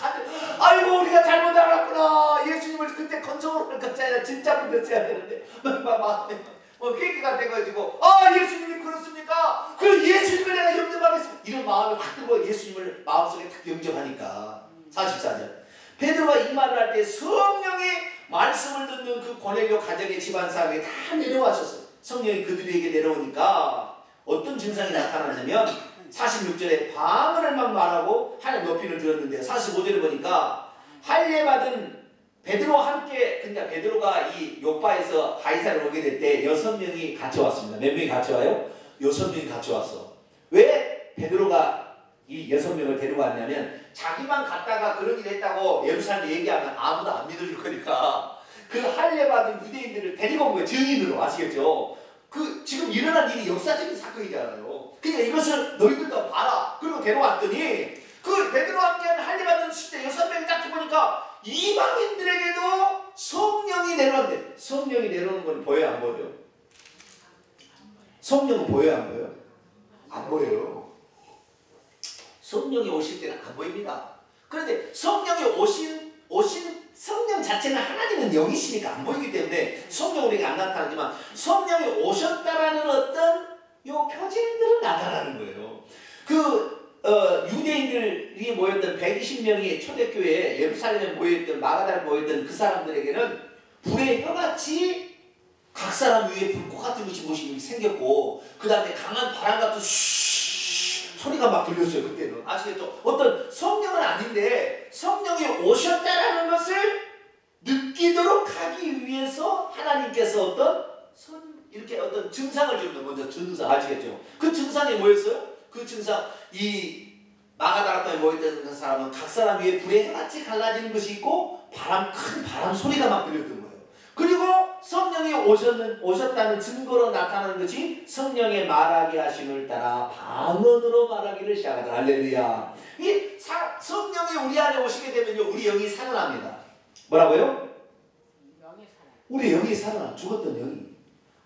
아이고 우리가 잘못 알았구나. 예수님을 그때 건성으로 할 것이 아니라 진짜 믿었어야 되는데 마음에 회개가 돼가지고 예수님이 그렇습니까? 그 예수님을 내가 영접하겠습니다. 이런 마음이 확 들고 예수님을 마음속에 딱 영접하니까 44절 베드로가 이 말을 할 때 성령이 말씀을 듣는 그 고넬료 가정의 집안 사람이 다 내려와셨어요. 성령이 그들에게 내려오니까 어떤 증상이 나타났냐면 46절에 방언을 막 말하고 하나님 높이를 들었는데 45절에 보니까 할례받은 베드로와 함께 그러니까 베드로가 이 요파에서 가이사를 오게 될 때 6명이 같이 왔습니다. 몇 명이 같이 와요? 6명이 같이 왔어. 왜 베드로가 이 6명을 데려왔냐면 자기만 갔다가 그런 일 했다고 예루살렘에 얘기하면 아무도 안 믿어줄 거니까 그 할례받은 유대인들을 데리고 온 거예요. 증인으로. 아시겠죠? 그 지금 일어난 일이 역사적인 사건이잖아요. 그러니까 이것을 너희들도 봐라. 그리고 데려왔더니 그 베드로와 함께하는 할례받은 시대 6명이 딱 보니까 이방인들에게도 성령이 내려온대. 성령이 내려오는 건 보여요? 안 보여요? 성령은 보여요? 안 보여요? 안 보여요. 성령이 오실 때는 안 보입니다. 그런데 성령이 오신 성령 자체는 하나님은 영이시니까 안 보이기 때문에 성령 우리가 안 나타나지만 성령이 오셨다라는 어떤 요 표징들은 나타나는 거예요. 유대인들이 모였던 120명이 초대교회에 예루살렘에 모여있던 마가다에 모여있던 그 사람들에게는 불의 혀같이 각 사람 위에 불꽃 같은 것이 생겼고 그 다음에 강한 바람 같은 소리가 막 들렸어요. 그때는. 아시겠죠? 어떤 성령은 아닌데 성령이 오셨다라는 것을 느끼도록 하기 위해서 하나님께서 이렇게 어떤 증상을 주는 거예요. 먼저 증상 아시겠죠? 그 증상이 뭐였어요? 그 증상 이 마가다락방에 모였던 그 사람은 각 사람 위에 불에 혀같이 갈라지는 것이 있고 큰 바람 소리가 막 들렸던 거예요. 그리고 성령이 오셨다는 증거로 나타나는 것이 성령의 말하게 하심을 따라 방언으로 말하기를 시작하다. 할렐루야. 성령이 우리 안에 오시게 되면요, 우리 영이 살아납니다. 뭐라고요? 우리 영이 살아나. 죽었던 영이.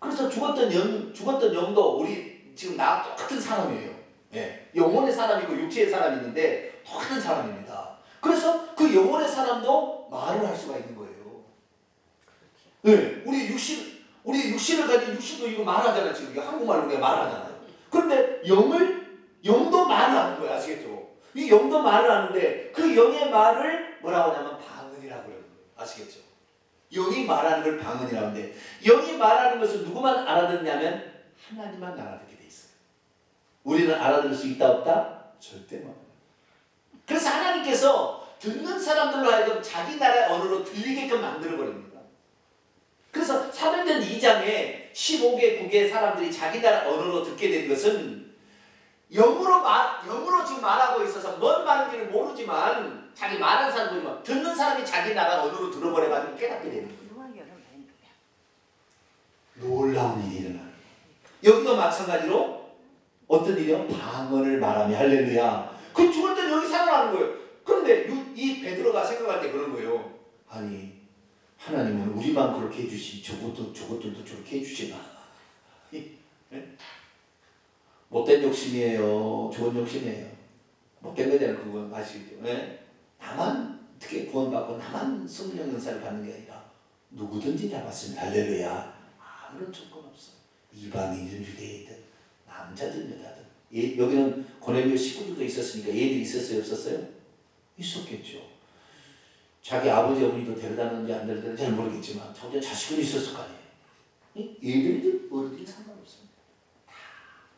그래서 죽었던 영도 우리 지금 나와 똑같은 사람이에요. 예. 영혼의 사람이고 육체의 사람이 있는데 똑같은 사람입니다. 그래서 그 영혼의 사람도 말을 할 수가 있는 거예요. 네. 우리 육신을 가진 육신도 이거 말하잖아요. 지금 이거 한국말로 우리가 말하잖아요. 그런데 영도 말을 하는 거예요. 아시겠죠? 이 영도 말을 하는데 그 영의 말을 뭐라고 하냐면 방언이라고 그러는 거예요. 아시겠죠? 영이 말하는 걸 방언이라고 하는데 영이 말하는 것을 누구만 알아듣냐면 하나님만 알아듣게 돼 있어요. 우리는 알아들을 수 있다 없다? 절대 못. 그래서 하나님께서 듣는 사람들로 하여금 자기 나라의 언어로 들리게끔 만들어버립니다. 그래서 사도행전 2장에 15개, 9개 사람들이 자기 나라 언어로 듣게 된 것은 영으로 지금 말하고 있어서 뭔 말인지를 모르지만 자기 말하는 사람 보지만 듣는 사람이 자기 나라 언어로 들어버려가지고 깨닫게 되는 거예요. 놀라운 일이 일어나는 거예요. 여기도 마찬가지로 어떤 일이요? 방언을 말하며 할렐루야. 그 죽었던 영이 살아나는 거예요. 그런데 이 베드로가 생각할 때 그런 거예요. 아니 하나님은 우리만 그렇게 해주시 저것들도 저렇게 해주시나. 못된 욕심이에요. 좋은 욕심이에요. 못된 거잖아요. 그건 아시죠? 네? 나만 어떻게 구원받고 나만 성령 은사를 받는 게 아니라 누구든지 다 받습니다. 할렐루야. 아무런 조건 없어요. 이방인이든 유대인이든 남자든 여자든. 여기는 고넬료 식구들도 있었으니까 얘들이 있었어요? 없었어요? 있었겠죠. 자기 아버지 어머니도 데려다는지 안 데려다는지 잘 모르겠지만 자기 자식은 있었을 거 아니에요. 얘들이든 어른들이 상관없습니다. 다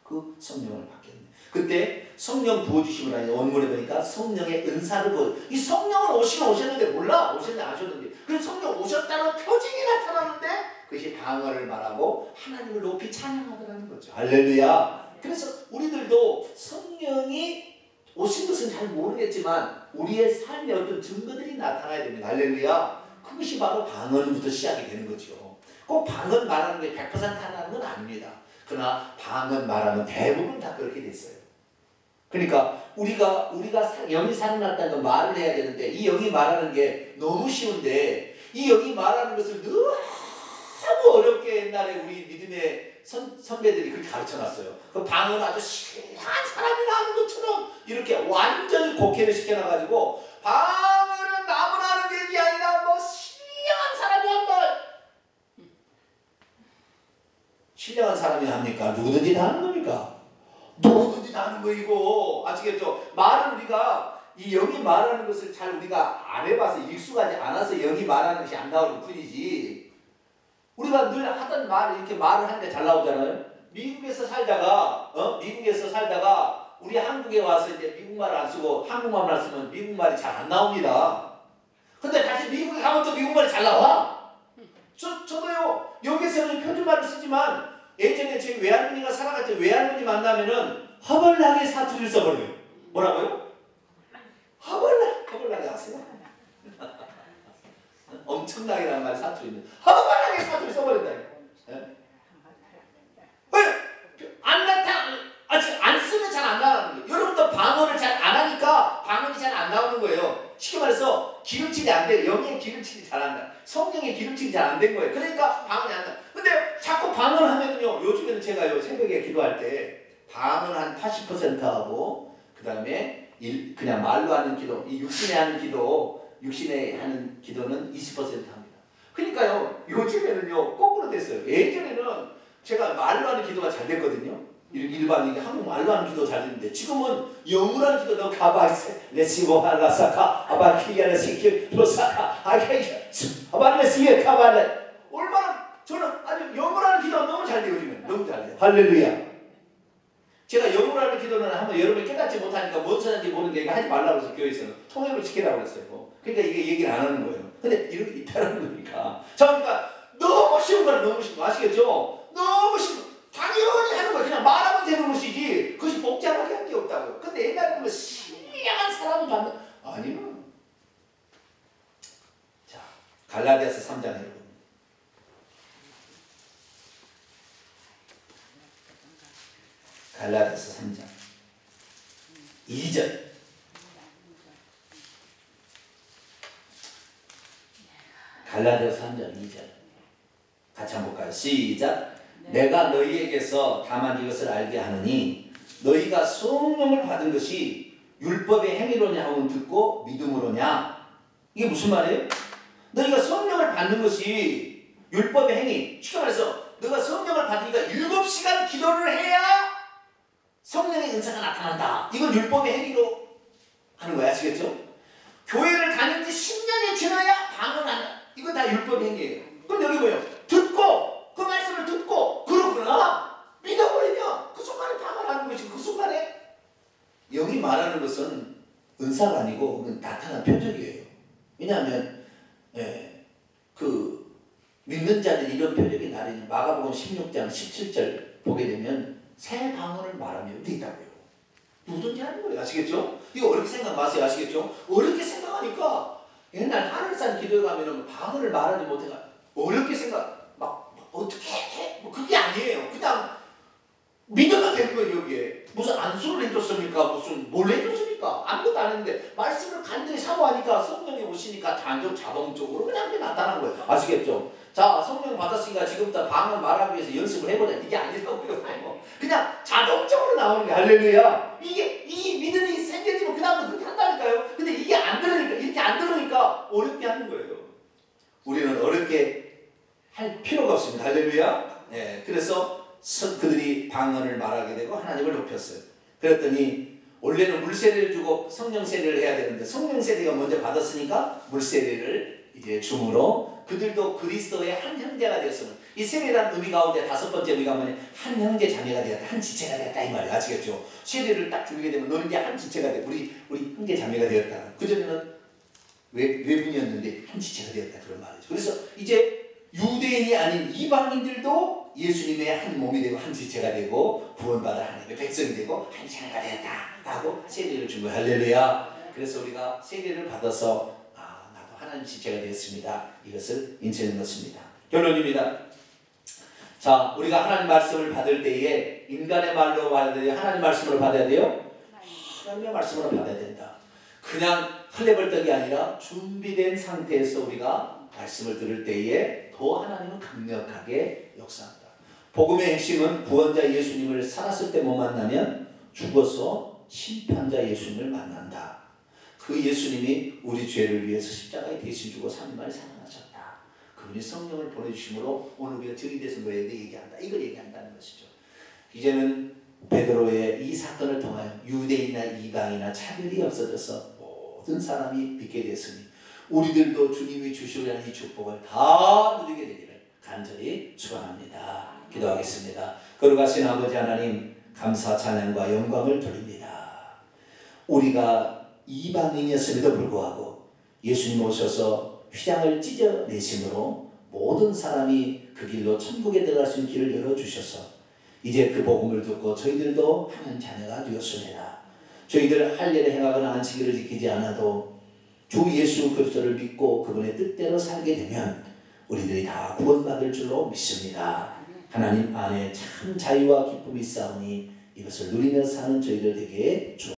그 성령을 받겠네. 그때 성령 부어주심을 하니 원문에 보니까 성령의 은사를 이 성령은 오셨는데 몰라. 오셨는지 안 오셨는지. 그래서 성령 오셨다는 표징이 나타나는데 그것이 방언을 말하고 하나님을 높이 찬양하더라는 거죠. 할렐루야. 그래서 우리들도 성령이 오신 것은 잘 모르겠지만 우리의 삶에 어떤 증거들이 나타나야 됩니다. 할렐루야. 그것이 바로 방언부터 시작이 되는 거죠. 꼭 방언 말하는 게 100% 하나는 건 아닙니다. 그러나 방언 말하면 대부분 다 그렇게 됐어요. 그러니까 우리가 영이 살아났다는 건 말을 해야 되는데 이 영이 말하는 게 너무 쉬운데 이 영이 말하는 것을 너무 어렵게 옛날에 우리 믿음의 선배들이 그렇게 가르쳐놨어요. 그 방언 아주 신한 사람이 하는 것처럼 이렇게 완전히 곡해를 시켜놔가지고 방언은 아무나 하는 얘기 아니라 뭐 신령한 사람이 한다. 신령한 사람이 합니까? 누구든지 다 하는 겁니까? 누구든지 다 하는 거 이거 아시겠죠? 말은 우리가 이 영이 말하는 것을 잘 우리가 안 해봐서 익숙하지 않아서 영이 말하는 것이 안 나오는 뿐이지 우리가 늘 하던 말 이렇게 말을 하는데 잘 나오잖아요. 미국에서 살다가 우리 한국에 와서 이제 미국말을 안 쓰고 한국말만 쓰면 미국말이 잘 안 나옵니다. 근데 다시 미국에 가면 또 미국말이 잘 나와. 저도요 여기서는 표준말을 쓰지만 예전에 저희 외할머니가 살아갈 때 외할머니 만나면은 허벌나게 사투리를 써버려요. 뭐라고요? 허벌나게 하세요. 엄청나게라는 말 사투리는 허벌나게 사투리 써버린다. 안 쓰면 잘 안 나가는 거예요. 여러분도 방언을 잘 안 하니까 방언이 잘 안 나오는 거예요. 쉽게 말해서 기름칠이 안 돼요. 영의 기름칠이 잘 안 나. 성령의 기름칠이 잘 안 된 거예요. 그러니까 방언이 안 나. 근데 자꾸 방언하면요. 요즘에는 제가요 새벽에 기도할 때 방언 한 80% 하고 그 다음에 그냥 말로 하는 기도, 이 육신에 하는 기도는 20% 합니다. 그러니까요 요즘에는요 거꾸로 됐어요. 예전에는 제가 말로 하는 기도가 잘 됐거든요. 일반인 한국말로 하는 기도 잘 되는데 지금은 영어로 하는 기도 너 가바이세 레시보 할라사카 아바키야레 시키 로사카 아바레시에 카바레 얼마나 저는 아주 영어로 하는 기도가 너무 잘 돼요. 요즘에 너무 잘 돼요. 할렐루야. 제가 영어로 하는 기도는 한번 여러분이 깨닫지 못하니까 뭔 소리인지 모르는데 하지 말라고 해서 교회에서는 통역을 시키라고 그랬어요. 그러니까 이게 얘기를 안 하는 거예요. 근데 이런 게 있다는 거니까. 자, 그러니까 너무 쉬운 거는 너무 쉬운 거 아시겠죠? 너무 쉬운 거. 당연히 하는 거야. 그냥 말하면 되는 것이지 그것이 복잡하게 한 게 없다고요. 근데 옛날에는 뭐 신령한 사람을 만나 아니요. 자, 갈라디아서 3장 여러분 갈라디아서 3장 2절. 갈라디아서 3장 2절. 같이 한번 볼까요? 시작. 내가 너희에게서 다만 이것을 알게 하느니 너희가 성령을 받은 것이 율법의 행위로냐 하면 듣고 믿음으로냐. 이게 무슨 말이에요? 너희가 성령을 받는 것이 율법의 행위. 쉽게 말해서 너가 성령을 받으니까 7시간 기도를 해야 성령의 은사가 나타난다. 이건 율법의 행위로 하는 거야. 아시겠죠? 교회를 다닌 지 10년이 지나야 방언한다. 이거 다 율법의 행위예요. 그럼 여기 뭐예요? 듣고 그 말씀을 듣고 그러구나 믿어버리면 그 순간에 방언하는 것이 그 순간에. 여기 말하는 것은 은사가 아니고 나타난 표적이에요. 왜냐하면 그 믿는 자는 이런 표적이 나타나는 마가복음 16장 17절 보게 되면 새 방언을 말하며 돼 있다고요. 누구든지 하는 거예요. 아시겠죠? 이거 어렵게 생각 마세요. 아시겠죠? 어렵게 생각하니까 옛날 하늘산 기도에 가면은 방언을 말하지 못해가 어렵게 생각 막 어떻게 해? 뭐 그게 아니에요. 그냥 믿으면 되는 거예요. 여기에 무슨 안수를 해줬습니까? 무슨 뭘 해줬습니까? 아무것도 안 했는데 말씀을 간절히 사모하니까 성령이 오시니까 자동적으로 그냥 그게 나타난 거예요. 아시겠죠? 자, 성령 받았으니까 지금부터 방언 말하기 위해서 연습을 해보자. 이게 아니라고요. 그냥 자동적으로 나오는 게 할렐루야. 이게 이 믿음이 생겨지면 그 다음부터 그렇게 한다니까요. 근데 이게 안 들으니까 이렇게 안 들으니까 어렵게 하는 거예요. 우리는 어렵게 할 필요가 없습니다. 할렐루야. 네, 그래서 그들이 방언을 말하게 되고 하나님을 높였어요. 그랬더니 원래는 물세례를 주고 성령 세례를 해야 되는데 성령 세례가 먼저 받았으니까 물세례를 이제 줌으로 그들도 그리스도의 한 형제가 되었으면 이 세례라는 의미 가운데 5번째 의미가 뭐냐? 한 형제 자매가 되었다. 한 지체가 되었다 이 말이에요. 아시겠죠? 세례를 딱 주게 되면 너는 이제 한 지체가 돼. 우리 형제 자매가 되었다. 그전에는 외분이었는데 한 지체가 되었다 그런 말이죠. 그래서 이제 유대인이 아닌 이방인들도 예수님의 한 몸이 되고 한 지체가 되고 구원받아 하나님의 백성이 되고 한 자녀가 되었다 라고 세례를 준 거예요. 할렐루야. 그래서 우리가 세례를 받아서 나도 하나님 지체가 되었습니다. 이것을 인정해 놓습니다. 결론입니다. 자, 우리가 하나님 말씀을 받을 때에 인간의 말로 받아야 돼요? 하나님 말씀으로 받아야 돼요? 하나님의 말씀으로 받아야 된다. 그냥 흘레벌떡이 아니라 준비된 상태에서 우리가 말씀을 들을 때에 더 하나님은 강력하게 역사한다. 복음의 핵심은 구원자 예수님을 살았을 때 못 만나면 죽어서 심판자 예수님을 만난다. 그 예수님이 우리 죄를 위해서 십자가에 대신 주고 3일 만에 살아나셨다. 그분이 성령을 보내주심으로 오늘 우리가 들이대서 뭐에 대해 얘기한다. 이걸 얘기한다는 것이죠. 이제는 베드로의 이 사건을 통하여 유대인이나 이방이나 차별이 없어져서 모든 사람이 믿게 됐으니 우리들도 주님이 주시려는 이 축복을 다 누리게 되기를 간절히 축원합니다. 기도하겠습니다. 거룩하신 아버지 하나님, 감사 찬양과 영광을 돌립니다. 우리가 이방인이었음에도 불구하고 예수님 오셔서 휘장을 찢어내심으로 모든 사람이 그 길로 천국에 들어갈 수 있는 길을 열어주셔서 이제 그 복음을 듣고 저희들도 하나님 자녀가 되었습니다. 저희들 할례를 행하거나 안식일을 지키지 않아도 주 예수 그리스도를 믿고 그분의 뜻대로 살게 되면 우리들이 다 구원받을 줄로 믿습니다. 하나님 안에 참 자유와 기쁨이 있사오니 이것을 누리며 사는 저희들 되게